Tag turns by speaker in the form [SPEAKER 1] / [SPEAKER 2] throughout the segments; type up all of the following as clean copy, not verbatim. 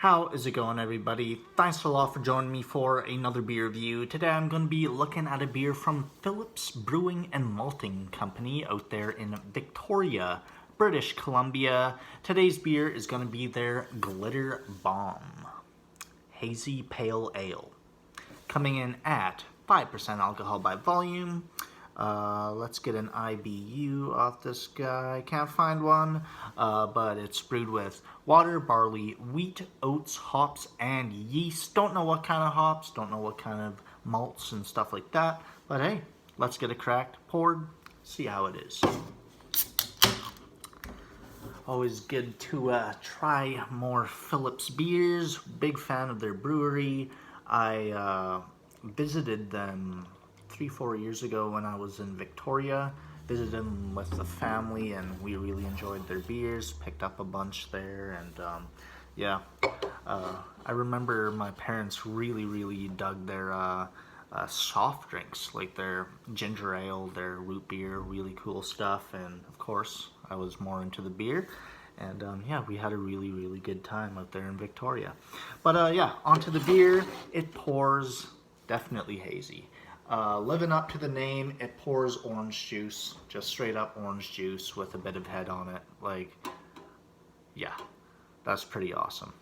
[SPEAKER 1] How is it going, everybody? Thanks a lot for joining me for another beer review. Today I'm going to be looking at a beer from Phillips Brewing and Malting Company out there in Victoria, British Columbia. Today's beer is going to be their GlitterBomb Hazy Pale Ale, coming in at 5% alcohol by volume. Let's get an IBU off this guy. Can't find one, but it's brewed with water, barley, wheat, oats, hops, and yeast. Don't know what kind of hops, don't know what kind of malts and stuff like that, but hey, let's get it cracked, poured, see how it is. Always good to try more Phillips beers. Big fan of their brewery. I visited them 3-4 years ago when I was in Victoria. Visited them with the family and we really enjoyed their beers. Picked up a bunch there and yeah. I remember my parents really dug their soft drinks, like their ginger ale, their root beer, really cool stuff. And of course, I was more into the beer. And yeah, we had a really good time out there in Victoria. But yeah, onto the beer. It pours definitely hazy. Living up to the name, it pours orange juice, just straight up orange juice with a bit of head on it. Like, yeah, that's pretty awesome.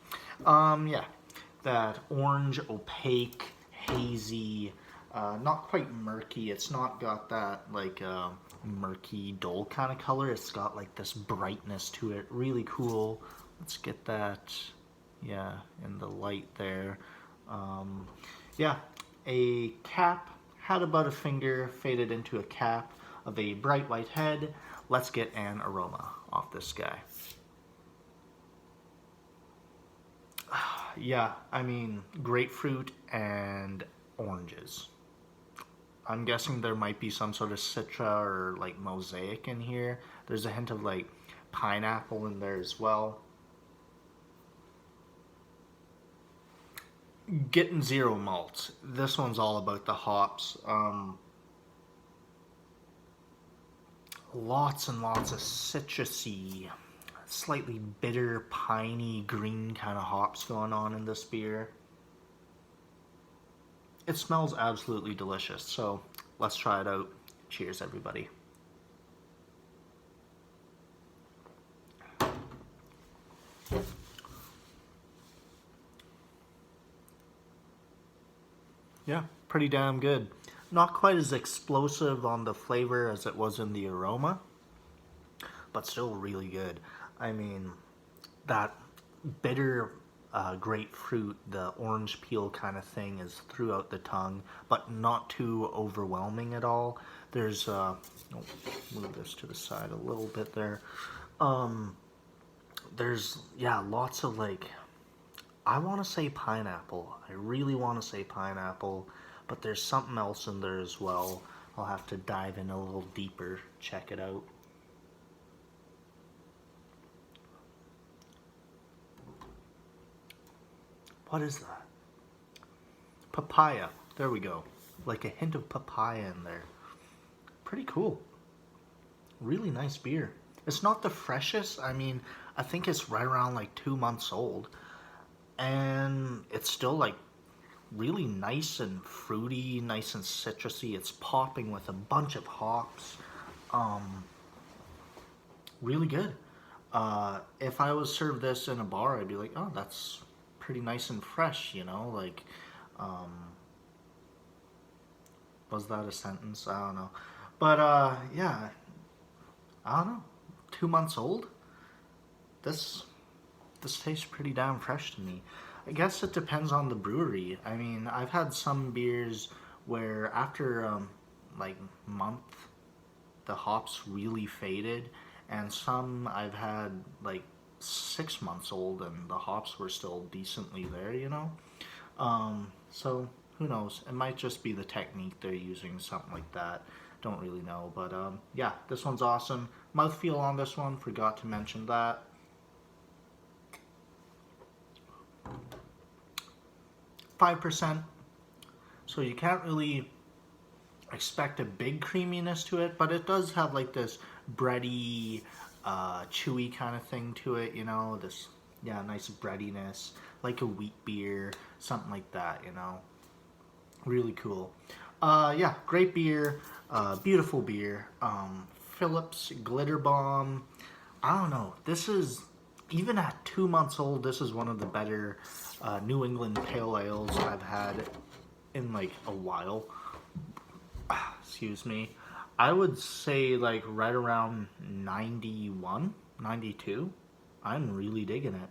[SPEAKER 1] Yeah, that orange, opaque, hazy, not quite murky. It's not got that like murky, dull kind of color. It's got like this brightness to it. Really cool. Let's get that, yeah, in the light there. Yeah, a cap. Had about a finger, faded into a cap of a bright white head. Let's get an aroma off this guy. Yeah, I mean, grapefruit and oranges. I'm guessing there might be some sort of citra or like mosaic in here. There's a hint of like pineapple in there as well. Getting zero malts. This one's all about the hops. Lots and lots of citrusy, slightly bitter, piney, green kind of hops going on in this beer. It smells absolutely delicious, so let's try it out. Cheers, everybody. Yeah, pretty damn good. Not quite as explosive on the flavor as it was in the aroma, but still really good. I mean, that bitter grapefruit, the orange peel kind of thing is throughout the tongue, but not too overwhelming at all. There's, move this to the side a little bit there. There's, yeah, lots of like, I want to say pineapple. I really want to say pineapple, but there's something else in there as well. I'll have to dive in a little deeper, check it out. What is that? Papaya. There we go. Like a hint of papaya in there. Pretty cool. Really nice beer. It's not the freshest. I mean, I think it's right around like 2 months old. And it's still like really nice and fruity, nice and citrusy. It's popping with a bunch of hops. Really good. If I was served this in a bar, I'd be like, oh, that's pretty nice and fresh, you know, like, was that a sentence? I don't know. But, yeah, I don't know, 2 months old? This tastes pretty damn fresh to me. I guess it depends on the brewery. I mean, I've had some beers where after like month, the hops really faded, and some I've had like 6 months old and the hops were still decently there, you know? So who knows? It might just be the technique they're using, something like that. Don't really know, but yeah, this one's awesome. Mouthfeel on this one, forgot to mention that. 5%, so you can't really expect a big creaminess to it, but it does have like this bready, chewy kind of thing to it, you know, this Yeah, nice breadiness, like a wheat beer, something like that, you know. Really cool. Yeah, great beer, beautiful beer. Phillips GlitterBomb. I don't know. This is, even at 2 months old, this is one of the better New England pale ales I've had in like a while. Excuse me. I would say like right around 91, 92. I'm really digging it.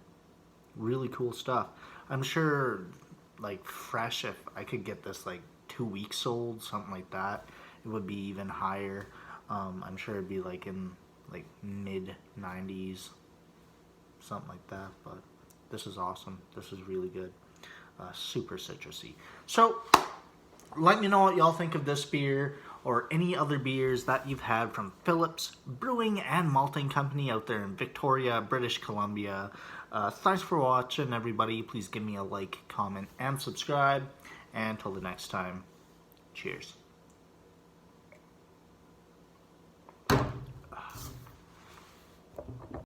[SPEAKER 1] Really cool stuff. I'm sure, like, fresh, if I could get this like 2 weeks old, something like that, it would be even higher. I'm sure it'd be like in like mid 90s, something like that. But this is awesome. This is really good. Super citrusy. So let me know what y'all think of this beer or any other beers that you've had from Phillips Brewing and Malting Company out there in Victoria, British Columbia. Thanks for watching, everybody. Please give me a like, comment, and subscribe. And until the next time, cheers.